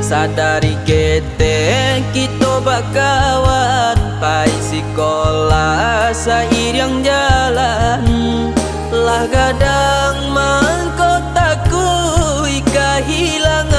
Sadari kita bakawan pai sekolah seiring jalan lah gadang mangkotaku kehilangan.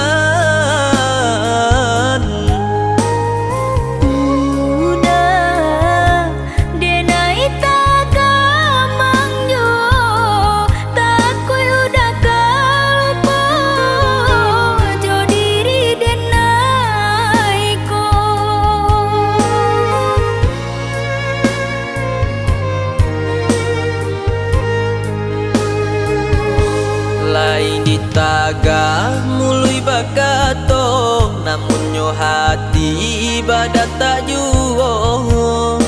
Lain ditaga mului bakato, namun nyo hati badat tak juo.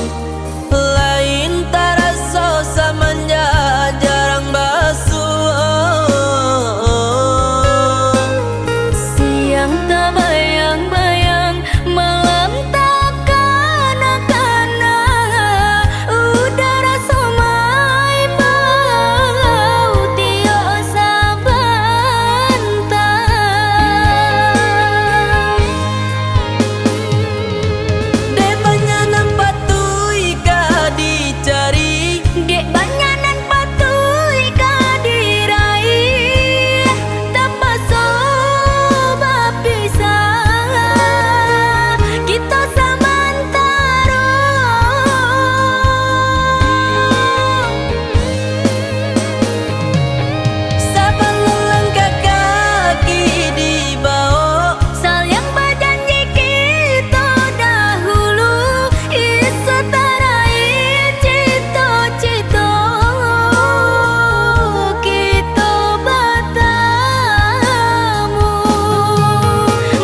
Lain taraso samanya jarang basuh. Siang tak bayang-bayang, malam tak kana-kana. Udara somai bau tiok sabantang. Dek banyak nampak tui ka dicari, Dek banyak nan patui ka diraih. Tanpa sobat pisah, kita samantara. saban langkah kaki di bawah. Saling berjanji kita dahulu, isetarai cita-cita kita bertemu.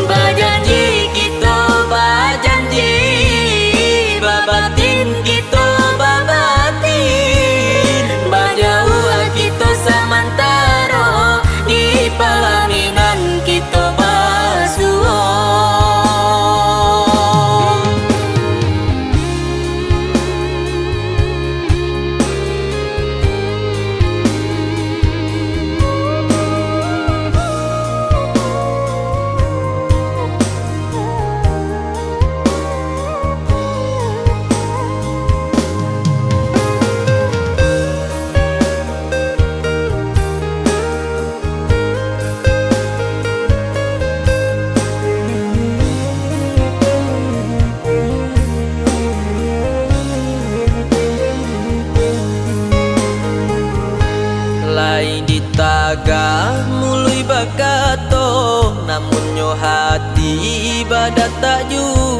Berjanji kita berjanji, babatin kita babatin. Berjauh kita samantara, di pelaminan kita basuh. Lain ditaga mului bakato, namun nyo hati badat tak juo.